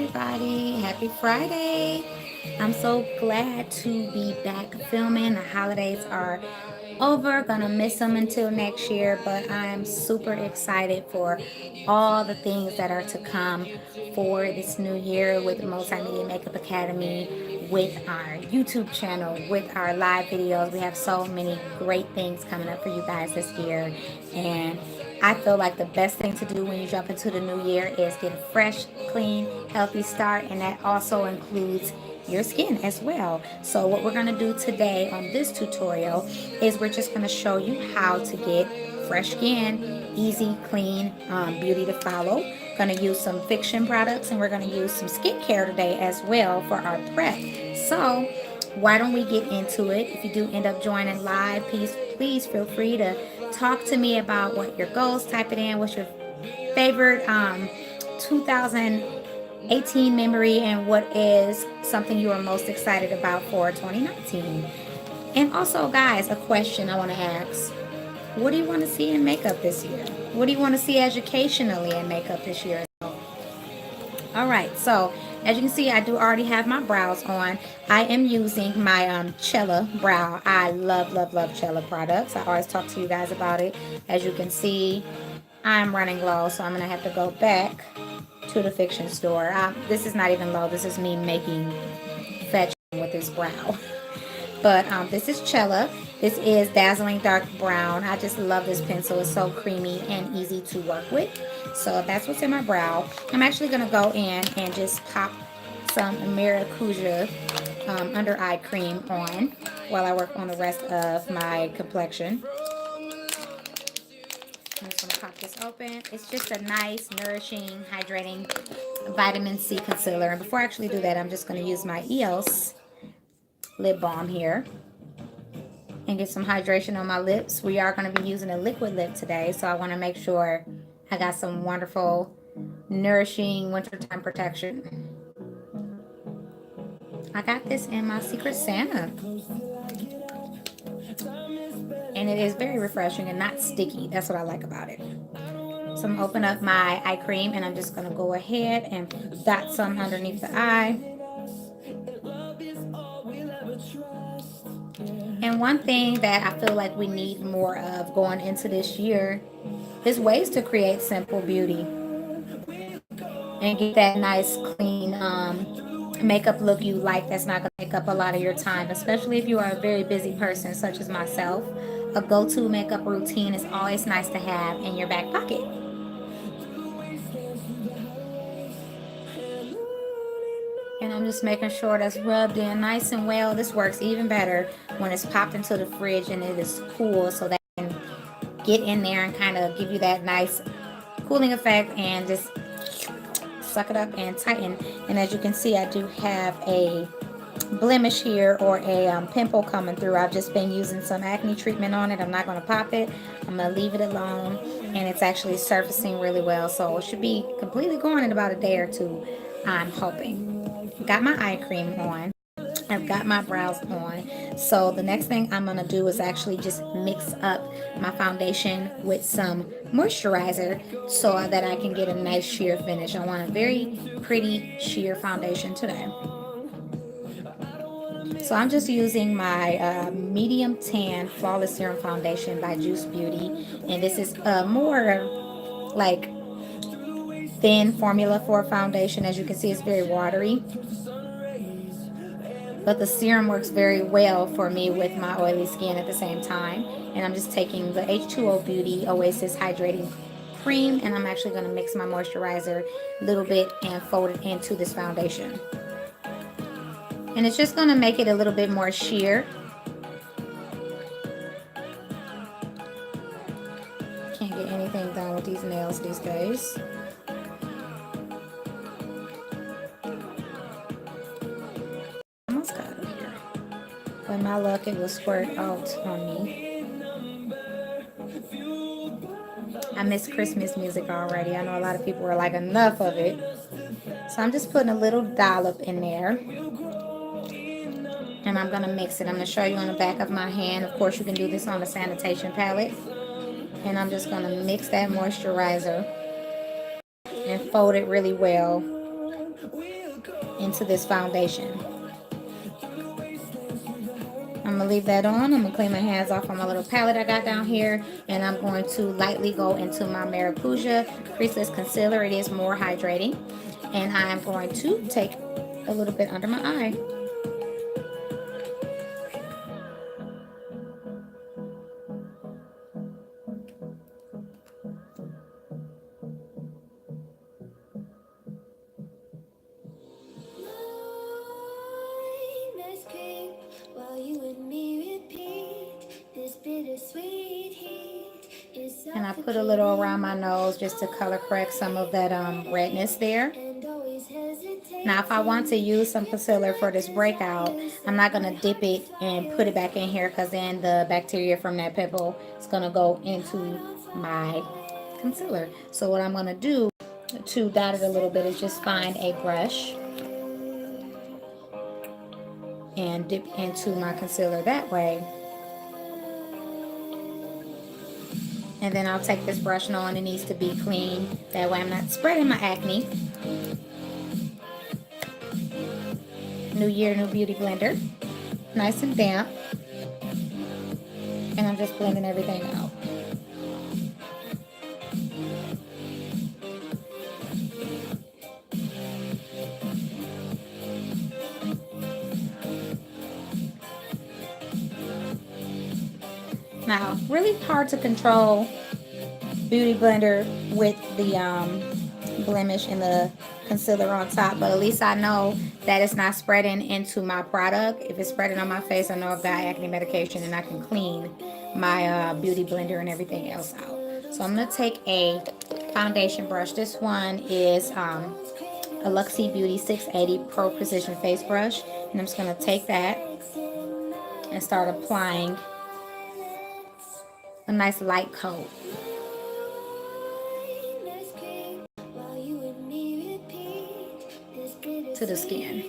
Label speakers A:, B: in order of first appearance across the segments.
A: everybody. Happy Friday. I'm so glad to be back filming. The holidays are over. Gonna miss them until next year, but I'm super excited for all the things that are to come for this new year with Multimedia Makeup Academy, with our YouTube channel, with our live videos. We have so many great things coming up for you guys this year, and I feel like the best thing to do when you jump into the new year is get a fresh, clean, healthy start, and that also includes your skin as well. So what we're going to do today on this tutorial is we're just going to show you how to get fresh skin, easy, clean, beauty to follow. Going to use some fiction products, and we're going to use some skincare today as well for our prep. So why don't we get into it? If you do end up joining live, please feel free to talk to me about what your goals. Type it in. What's your favorite 2018 memory, and what is something you are most excited about for 2019? And also, guys, a question I want to ask. What do you want to see in makeup this year? What do you want to see educationally in makeup this year? All right, so as you can see, I do already have my brows on. I am using my Cella brow. I love Cella products. I always talk to you guys about it. As you can see, I'm running low, so I'm going to have to go back to the fiction store. This is not even low. This is me making fetch with this brow. But this is Cella. This is Dazzling Dark Brown. I just love this pencil. It's so creamy and easy to work with. So that's what's in my brow. I'm actually going to go in and just pop some Maracuja under eye cream on while I work on the rest of my complexion. I'm just going to pop this open. It's just a nice, nourishing, hydrating vitamin C concealer. And before I actually do that, I'm just going to use my EOS lip balm here and get some hydration on my lips. We are going to be using a liquid lip today, so I want to make sure I got some wonderful, nourishing wintertime protection. I got this in my Secret Santa, and it is very refreshing and not sticky. That's what I like about it. So I'm going to open up my eye cream, and I'm just going to go ahead and dot some underneath the eye. And one thing that I feel like we need more of going into this year is ways to create simple beauty and get that nice, clean makeup look you like that's not going to take up a lot of your time, especially if you are a very busy person such as myself. A go-to makeup routine is always nice to have in your back pocket. And I'm just making sure that's rubbed in nice and well. This works even better when it's popped into the fridge and it is cool, so that it can get in there and kind of give you that nice cooling effect and just suck it up and tighten. And as you can see, I do have a blemish here, or a pimple coming through. I've just been using some acne treatment on it. I'm not going to pop it. I'm going to leave it alone, and it's actually surfacing really well, so it should be completely gone in about a day or two, I'm hoping. Got my eye cream on. I've got my brows on. So the next thing I'm going to do is actually just mix up my foundation with some moisturizer so that I can get a nice sheer finish. I want a very pretty sheer foundation today. So I'm just using my medium tan flawless serum foundation by Juice Beauty, and this is more like thin formula for a foundation. As you can see, it's very watery, but the serum works very well for me with my oily skin at the same time. And I'm just taking the H2O Beauty Oasis Hydrating Cream, and I'm actually going to mix my moisturizer a little bit and fold it into this foundation. And it's just going to make it a little bit more sheer. Can't get anything done with these nails these days. Almost got it here. With my luck, it will squirt out on me. I miss Christmas music already. I know a lot of people are like, enough of it. So I'm just putting a little dollop in there. And I'm going to mix it. I'm going to show you on the back of my hand. Of course, you can do this on a sanitation palette. And I'm just going to mix that moisturizer and fold it really well into this foundation. I'm going to leave that on. I'm going to clean my hands off on my little palette I got down here. And I'm going to lightly go into my Maracuja Creaseless Concealer. It is more hydrating. And I'm going to take a little bit under my eye. And I put a little around my nose just to color correct some of that redness there. Now, if I want to use some concealer for this breakout, I'm not going to dip it and put it back in here, because then the bacteria from that pimple is going to go into my concealer. So what I'm going to do to dot it a little bit is just find a brush and dip into my concealer that way. And then I'll take this brush on. It needs to be clean. That way I'm not spreading my acne. New Year, New Beauty blender. Nice and damp. And I'm just blending everything out. Now, really hard to control Beauty blender with the blemish and the concealer on top, but at least I know that it's not spreading into my product. If it's spreading on my face, I know I've got acne medication and I can clean my beauty blender and everything else out. So I'm going to take a foundation brush. This one is a Luxie Beauty 680 Pro Precision Face Brush, and I'm just going to take that and start applying a nice light coat to the skin.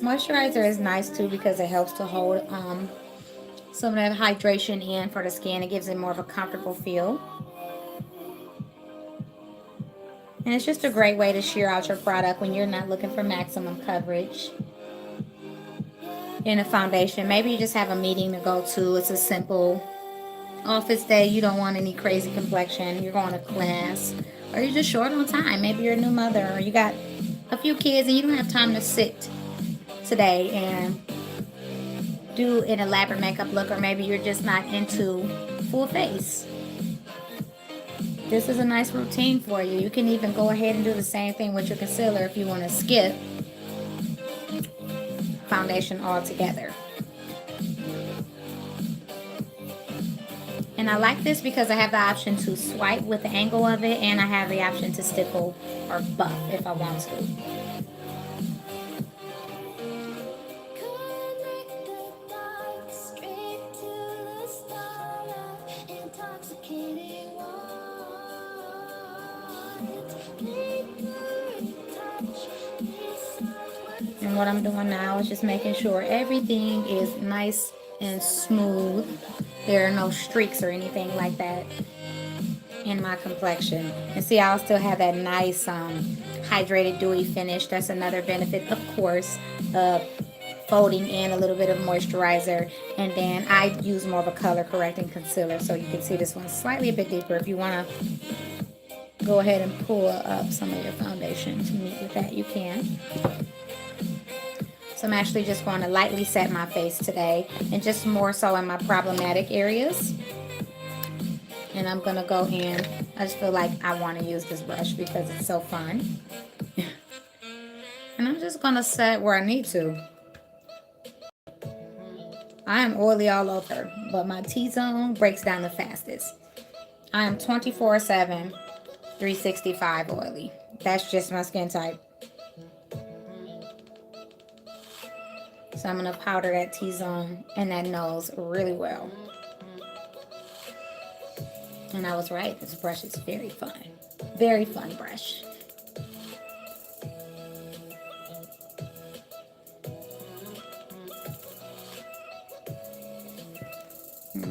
A: Moisturizer is nice too because it helps to hold some of that hydration in for the skin. It gives it more of a comfortable feel. And it's just a great way to sheer out your product when you're not looking for maximum coverage in a foundation. Maybe you just have a meeting to go to. It's a simple office day. You don't want any crazy complexion. You're going to class, or you're just short on time. Maybe you're a new mother, or you got a few kids and you don't have time to sit today and do an elaborate makeup look, or maybe you're just not into full face. This is a nice routine for you. You can even go ahead and do the same thing with your concealer if you want to skip foundation altogether. And I like this because I have the option to swipe with the angle of it, and I have the option to stipple or buff if I want to. And what I'm doing now is just making sure everything is nice and smooth. There are no streaks or anything like that in my complexion. And see, I'll still have that nice hydrated dewy finish. That's another benefit, of course, of folding in a little bit of moisturizer. And then I use more of a color correcting concealer, so you can see this one's slightly a bit deeper. If you want to go ahead and pull up some of your foundation to meet with that, you can. So I'm actually just going to lightly set my face today, and just more so in my problematic areas. And I'm going to go in. I just feel like I want to use this brush because it's so fun. And I'm just going to set where I need to. I am oily all over, but my T-zone breaks down the fastest. I am 24/7, 365 oily. That's just my skin type. So I'm going to powder that T-zone and that nose really well. And I was right. This brush is very fun. Very fun brush.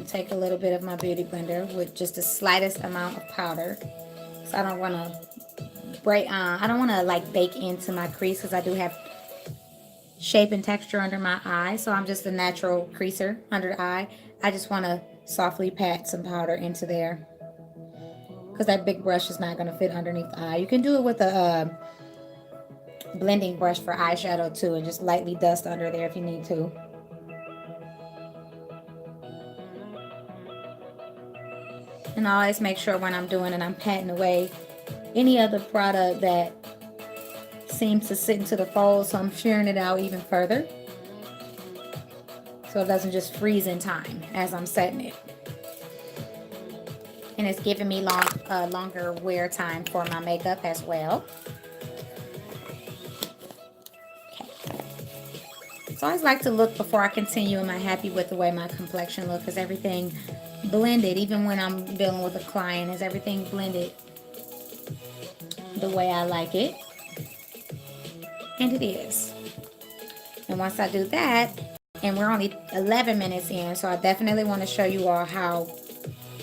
A: Take a little bit of my beauty blender with just the slightest amount of powder. So I don't want to break. I don't want to like bake into my crease because I do have shape and texture under my eye. So I'm just a natural creaser under the eye. I just want to softly pat some powder into there because that big brush is not going to fit underneath the eye. You can do it with a blending brush for eyeshadow too, and just lightly dust under there if you need to. And I always make sure when I'm doing it, I'm patting away any other product that seems to sit into the fold, so I'm shearing it out even further so it doesn't just freeze in time as I'm setting it. And it's giving me longer wear time for my makeup as well. So I always like to look before I continue. Am I happy with the way my complexion looks? Is everything blended? Even when I'm dealing with a client, is everything blended the way I like it? And it is. And once I do that, and we're only 11 minutes in, so I definitely want to show you all how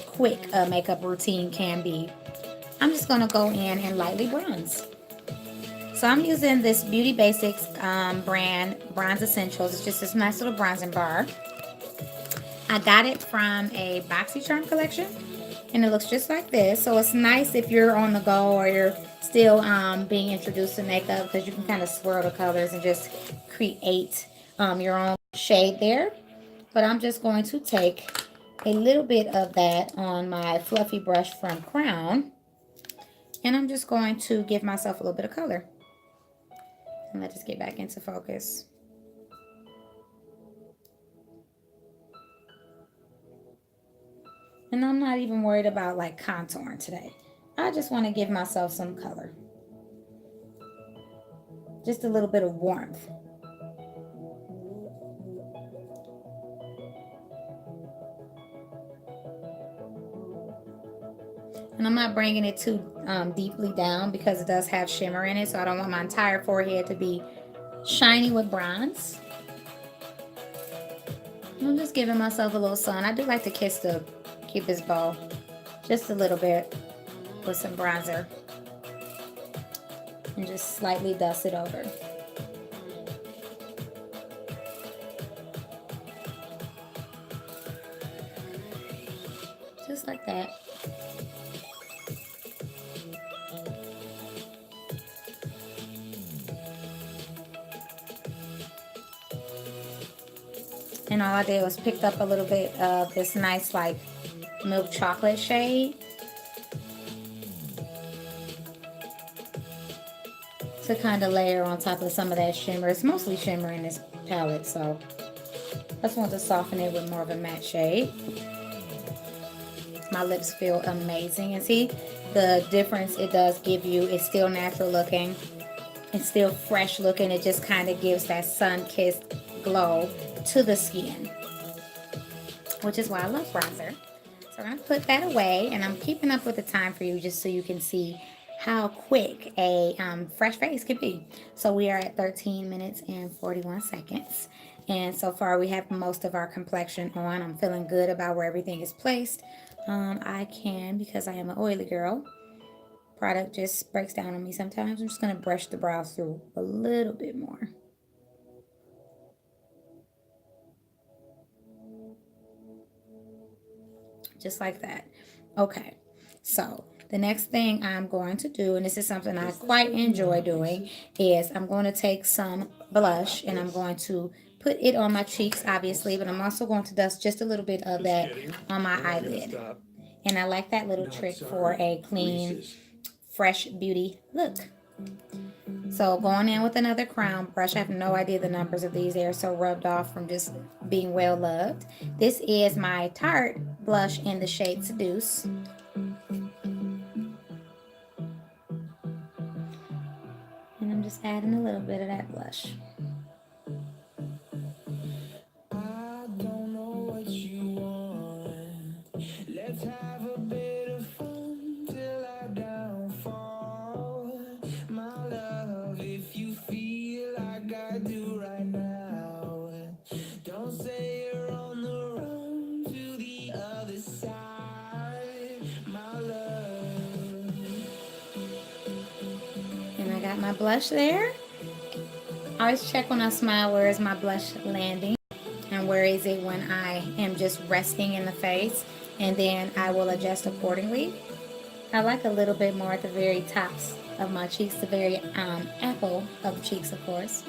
A: quick a makeup routine can be. I'm just going to go in and lightly bronze. So I'm using this Beauty Basics brand Bronze Essentials. It's just this nice little bronzing bar. I got it from a BoxyCharm collection, and it looks just like this. So it's nice if you're on the go or you're still being introduced to makeup, because you can kind of swirl the colors and just create your own shade there. But I'm just going to take a little bit of that on my fluffy brush from Crown, and I'm just going to give myself a little bit of color. And let us get back into focus. And I'm not even worried about like contouring today. I just want to give myself some color. Just a little bit of warmth. And I'm not bringing it too deeply down because it does have shimmer in it. So I don't want my entire forehead to be shiny with bronze. I'm just giving myself a little sun. I do like to kiss the Cupid's bow just a little bit with some bronzer. And just slightly dust it over. Just like that. And all I did was picked up a little bit of this nice like milk chocolate shade to kind of layer on top of some of that shimmer. It's mostly shimmer in this palette, so I just want to soften it with more of a matte shade. My lips feel amazing, and see the difference it does give you. It's still natural looking, it's still fresh looking. It just kind of gives that sun-kissed glow to the skin, which is why I love bronzer. So I'm going to put that away, and I'm keeping up with the time for you just so you can see how quick a fresh face can be. So we are at 13 minutes and 41 seconds. And so far we have most of our complexion on. I'm feeling good about where everything is placed. I can, because I am an oily girl, product just breaks down on me sometimes. I'm just going to brush the brows through a little bit more. Just like that. Okay, so the next thing I'm going to do, and this is something I quite enjoy doing, is I'm going to take some blush and I'm going to put it on my cheeks, obviously, but I'm also going to dust just a little bit of that on my eyelid. And I like that little trick for a clean, fresh beauty look. So going in with another crown brush. I have no idea the numbers of these. They are so rubbed off from just being well loved. This is my Tarte blush in the shade Seduce. And I'm just adding a little bit of that blush. I don't know what you want. Let's have a bit of fun till I downfall. My love, if you feel like I do right now, don't say you're on the run to the my blush there. I always check when I smile, where is my blush landing and where is it when I am just resting in the face, and then I will adjust accordingly. I like a little bit more at the very tops of my cheeks, the very apple of the cheeks, of course.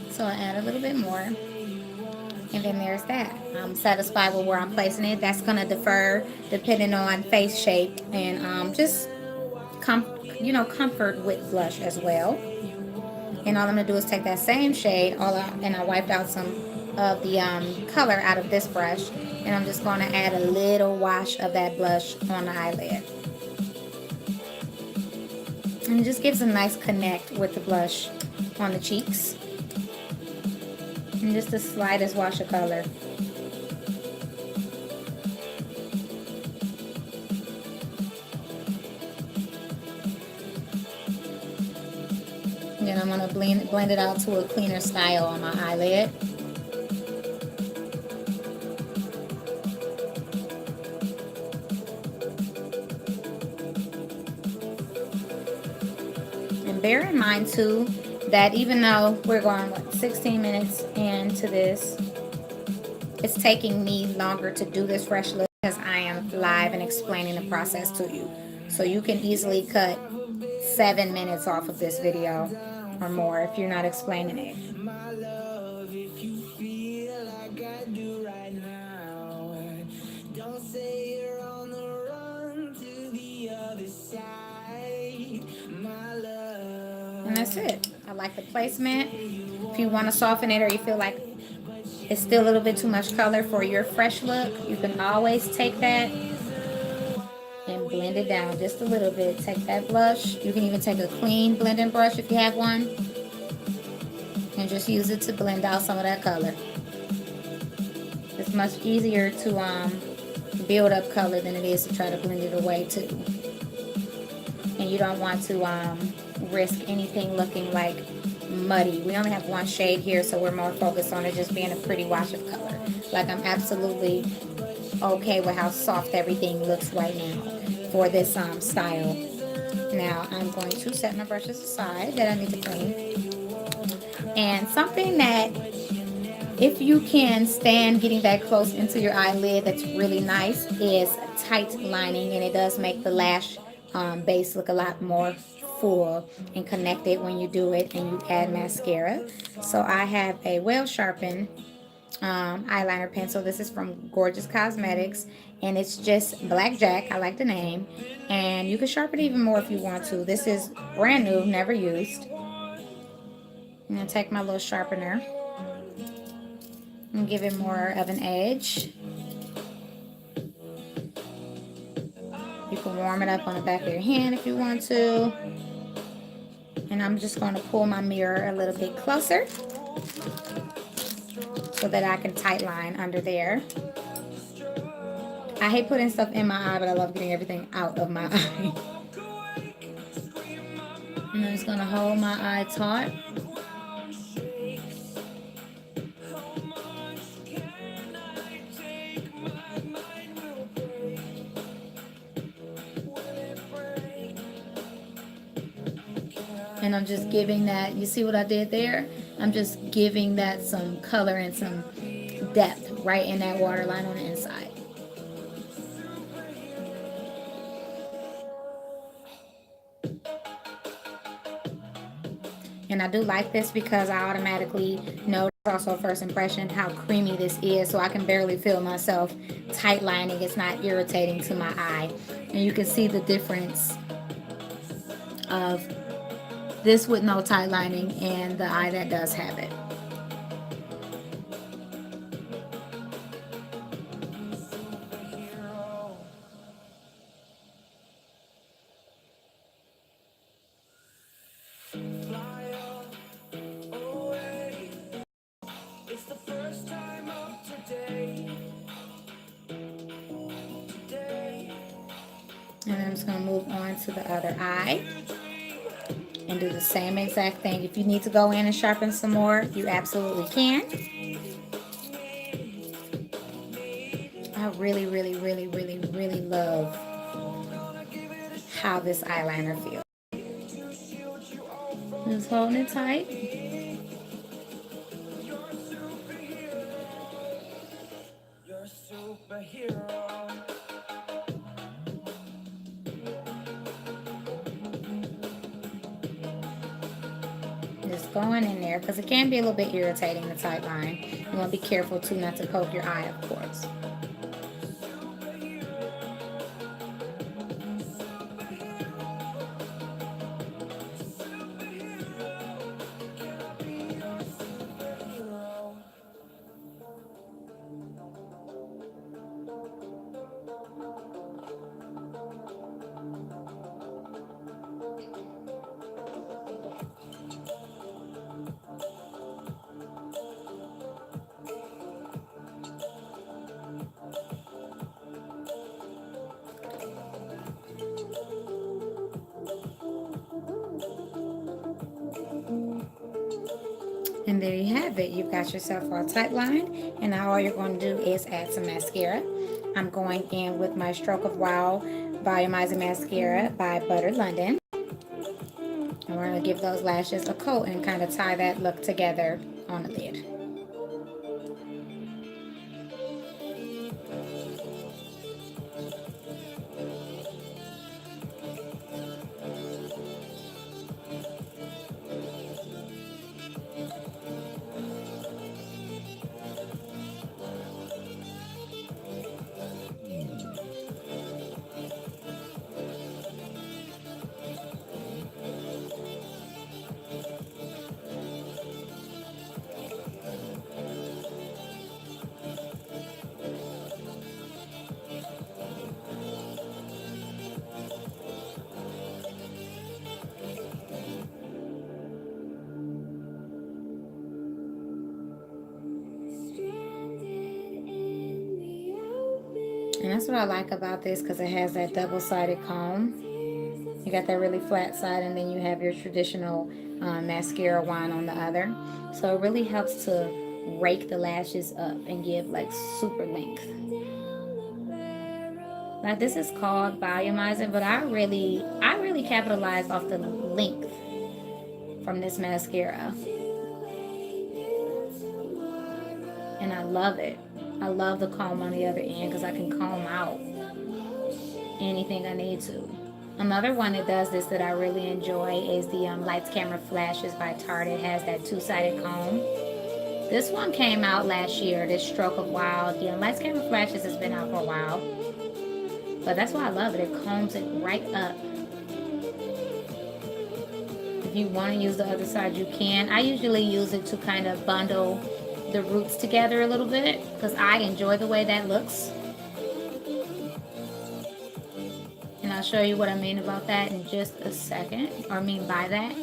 A: So I add a little bit more, and then there's that. I'm satisfied with where I'm placing it. That's gonna differ depending on face shape and just comfort with blush as well. And all I'm gonna do is take that same shade, and I wiped out some of the color out of this brush, and I'm just gonna add a little wash of that blush on the eyelid. And it just gives a nice connect with the blush on the cheeks. And just the slightest wash of color. And then I'm going to blend it out to a cleaner style on my eyelid. And bear in mind too that even though we're going 16 minutes into this, it's taking me longer to do this fresh look because I am live and explaining the process to you. So you can easily cut 7 minutes off of this video or more if you're not explaining it. And that's it. I like the placement. If you want to soften it or you feel like it's still a little bit too much color for your fresh look, you can always take that and blend it down just a little bit. Take that blush. You can even take a clean blending brush if you have one, and just use it to blend out some of that color. It's much easier to build up color than it is to try to blend it away too. And you don't want to risk anything looking like muddy. We only have one shade here, so we're more focused on it just being a pretty wash of color. Like, I'm absolutely okay with how soft everything looks right now for this style. Now I'm going to set my brushes aside that I need to clean. And something that, if you can stand getting that close into your eyelid, that's really nice, is tight lining, and it does make the lash base look a lot more full and connected when you do it and you add mascara. So I have a well sharpened eyeliner pencil. This is from Gorgeous Cosmetics, and it's just Blackjack. I like the name, and you can sharpen it even more if you want to. This is brand new, never used. I'm gonna take my little sharpener and give it more of an edge. You can warm it up on the back of your hand if you want to. And I'm just going to pull my mirror a little bit closer so that I can tight line under there. I hate putting stuff in my eye, but I love getting everything out of my eye. And I'm just going to hold my eye taut. And I'm just giving that, you see what I did there? I'm just giving that some color and some depth right in that waterline on the inside. And I do like this because I automatically know, also first impression, how creamy this is, so I can barely feel myself tight lining. It's not irritating to my eye. And you can see the difference of this with no tight lining and the eye that does have it. And I'm just going to move on to the other eye and do the same exact thing. If you need to go in and sharpen some more, you absolutely can. I really, really, really, really, really love how this eyeliner feels. Just holding it tight. Just going in there because it can be a little bit irritating, the tight line. You want to be careful too not to poke your eye, of course. And there you have it. You've got yourself a tight line. And now all you're going to do is add some mascara. I'm going in with my Stroke of Wow Volumizing Mascara by Butter London. And we're going to give those lashes a coat and kind of tie that look together on the lid. And that's what I like about this, because it has that double-sided comb. You got that really flat side, and then you have your traditional mascara wand on the other. So it really helps to rake the lashes up and give like super length. Now this is called volumizing, but I really capitalize off the length from this mascara. And I love it. I love the comb on the other end because I can comb out anything I need to. Another one that does this that I really enjoy is the Lights Camera Flashes by Tarte. It has that two-sided comb. This one came out last year, this Stroke of Wow. The Lights Camera Flashes has been out for a while. But that's why I love it. It combs it right up. If you want to use the other side, you can. I usually use it to kind of bundle the roots together a little bit because I enjoy the way that looks. And I'll show you what I mean about that in just a second, or mean by that.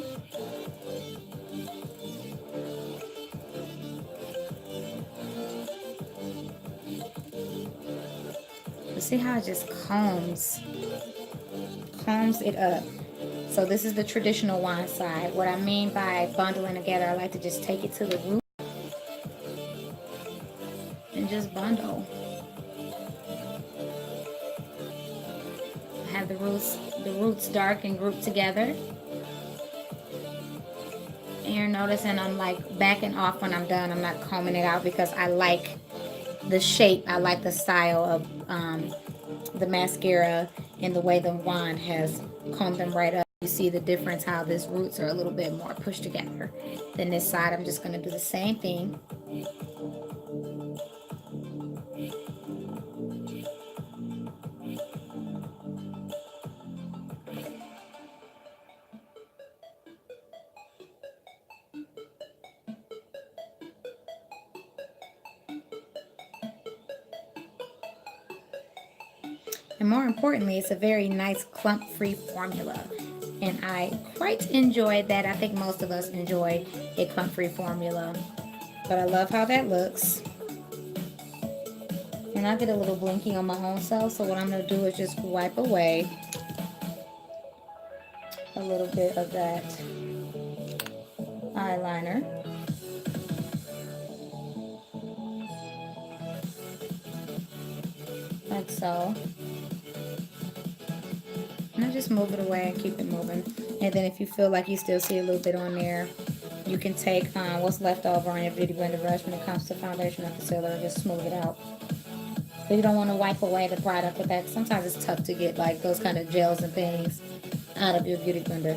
A: You see how it just combs it up. So this is the traditional wand side. What I mean by bundling together, I like to just take it to the root and just bundle. Have the roots dark and grouped together. And you're noticing I'm like backing off when I'm done. I'm not combing it out because I like the shape. I like the style of the mascara and the way the wand has combed them right up. You see the difference, how these roots are a little bit more pushed together than this side. I'm just going to do the same thing. And more importantly, it's a very nice clump-free formula. And I quite enjoyed that. I think most of us enjoy a clump-free formula. But I love how that looks. And I get a little blinky on my own self, so what I'm going to do is just wipe away a little bit of that eyeliner. Like so. And I just move it away and keep it moving. And then if you feel like you still see a little bit on there, you can take what's left over on your Beauty Blender brush when it comes to foundation or concealer and just smooth it out. So you don't want to wipe away the product with that. Sometimes it's tough to get like those kind of gels and things out of your Beauty Blender.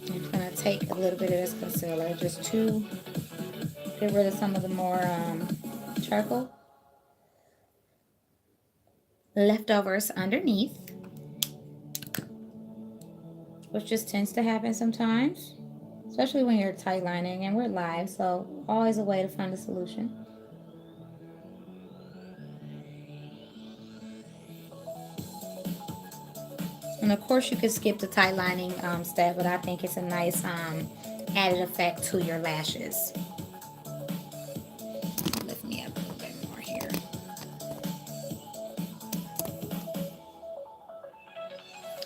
A: I'm just going to take a little bit of this concealer just to get rid of some of the more charcoal leftovers underneath, which just tends to happen sometimes, especially when you're tight lining, and we're live, so always a way to find a solution. And of course you could skip the tight lining step, but I think it's a nice added effect to your lashes. Lift me up a little bit more here.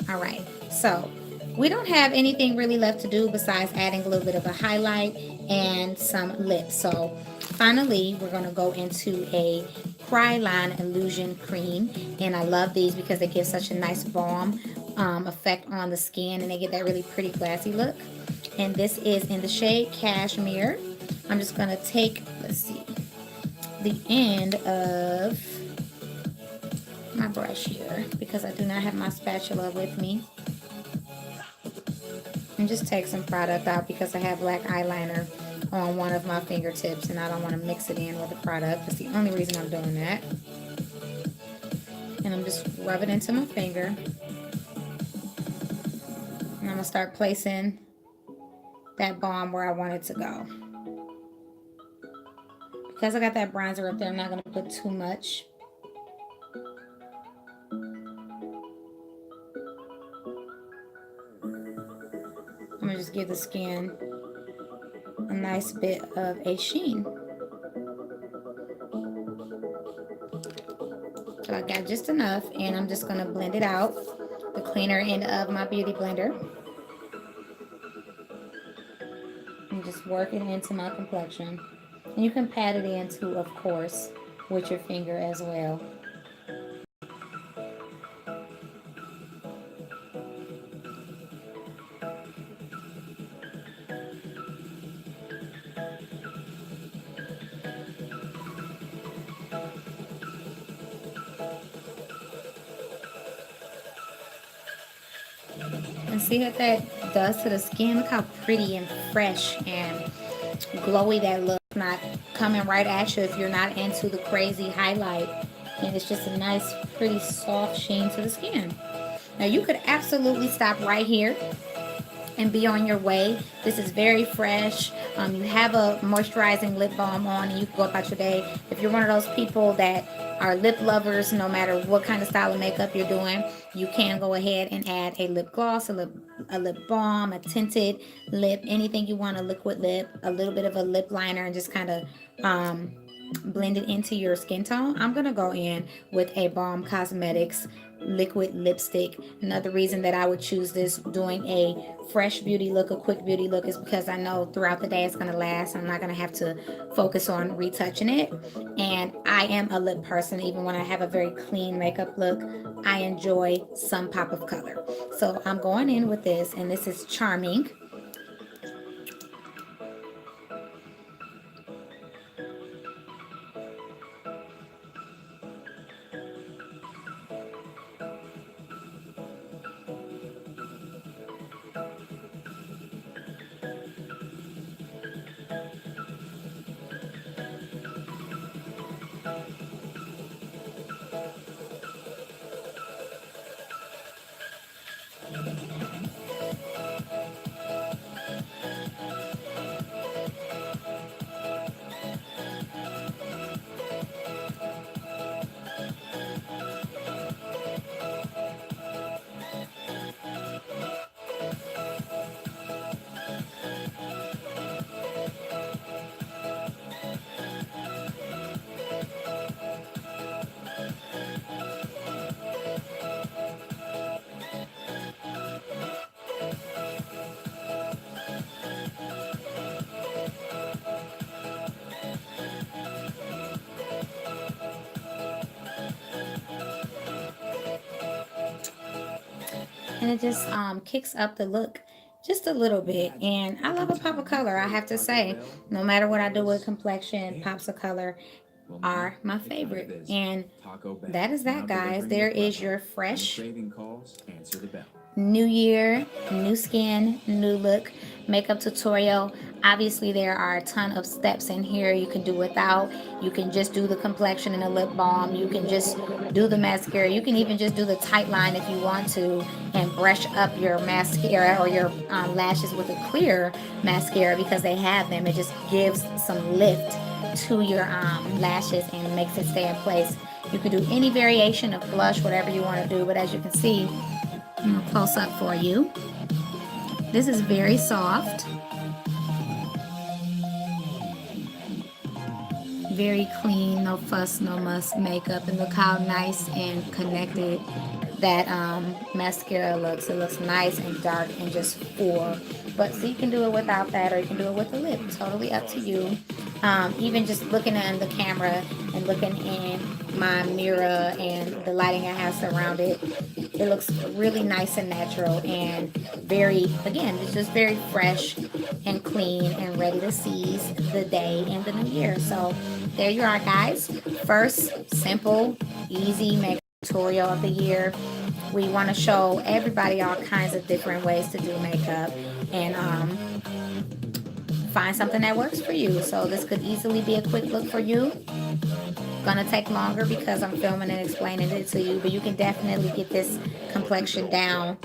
A: All right, so we don't have anything really left to do besides adding a little bit of a highlight and some lips. So finally, we're gonna go into a Cryline Illusion Cream. And I love these because they give such a nice balm effect on the skin, and they get that really pretty glassy look. And this is in the shade Cashmere. I'm just gonna take, let's see, the end of my brush here because I do not have my spatula with me. And just take some product out because I have black eyeliner on one of my fingertips and I don't want to mix it in with the product. That's the only reason I'm doing that. And I'm just rubbing into my finger. And I'm going to start placing that balm where I want it to go. Because I got that bronzer up there, I'm not going to put too much. I'm going to just give the skin a nice bit of a sheen. So I got just enough, and I'm just going to blend it out, the cleaner end of my Beauty Blender. And just work it into my complexion. And you can pat it in too, of course, with your finger as well. And see what that does to the skin. Look how pretty and fresh and glowy that looks. Not coming right at you if you're not into the crazy highlight. And it's just a nice, pretty, soft sheen to the skin. Now you could absolutely stop right here and be on your way. This is very fresh. You have a moisturizing lip balm on and you can go about your day. If you're one of those people that are lip lovers, no matter what kind of style of makeup you're doing, you can go ahead and add a lip gloss, a lip balm, a tinted lip, anything you want, a liquid lip, a little bit of a lip liner, and just kind of blend it into your skin tone. I'm gonna go in with a Balm Cosmetics liquid lipstick. Another reason that I would choose this doing a fresh beauty look, a quick beauty look, is because I know throughout the day it's going to last. I'm not going to have to focus on retouching it. And I am a lip person. Even when I have a very clean makeup look, I enjoy some pop of color. So I'm going in with this, and this is Charming. and it just kicks up the look just a little bit. And I love a pop of color, I have to say. No matter what I do with complexion, pops of color are my favorite. And that is that, guys. There is your fresh new year, new skin, new look makeup tutorial. Obviously there are a ton of steps in here you can do without. You can just do the complexion and the lip balm. You can just do the mascara. You can even just do the tight line if you want to, and brush up your mascara or your lashes with a clear mascara, because they have them. It just gives some lift to your lashes and makes it stay in place. You can do any variation of blush, whatever you want to do, but as you can see, I'm going to close up for you. This is very soft, very clean, no fuss, no muss makeup, and look how nice and connected that mascara looks. It looks nice and dark and just full. But so you can do it without that, or you can do it with the lip. Totally up to you. Even just looking in the camera and looking in my mirror and the lighting I have surrounded, it looks really nice and natural and very, again, it's just very fresh and clean and ready to seize the day in the new year. So there you are, guys. First simple, easy makeup tutorial of the year. We want to show everybody all kinds of different ways to do makeup and find something that works for you. So this could easily be a quick look for you. Gonna take longer because I'm filming and explaining it to you, but you can definitely get this complexion down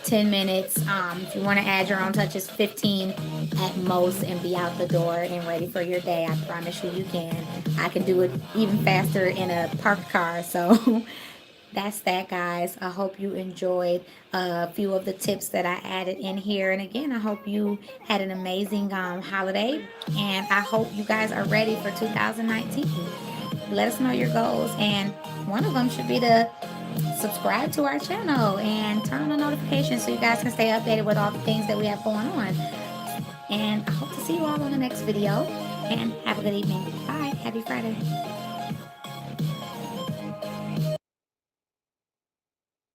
A: 10 minutes. If you want to add your own touches, 15 at most, and be out the door and ready for your day. I promise you, you can. I can do it even faster in a parked car. So that's that, guys. I hope you enjoyed a few of the tips that I added in here. And again, I hope you had an amazing holiday, and I hope you guys are ready for 2019. Let us know your goals, and one of them should be to subscribe to our channel and turn on the notifications so you guys can stay updated with all the things that we have going on. And I hope to see you all on the next video, and have a good evening. Bye. Happy Friday.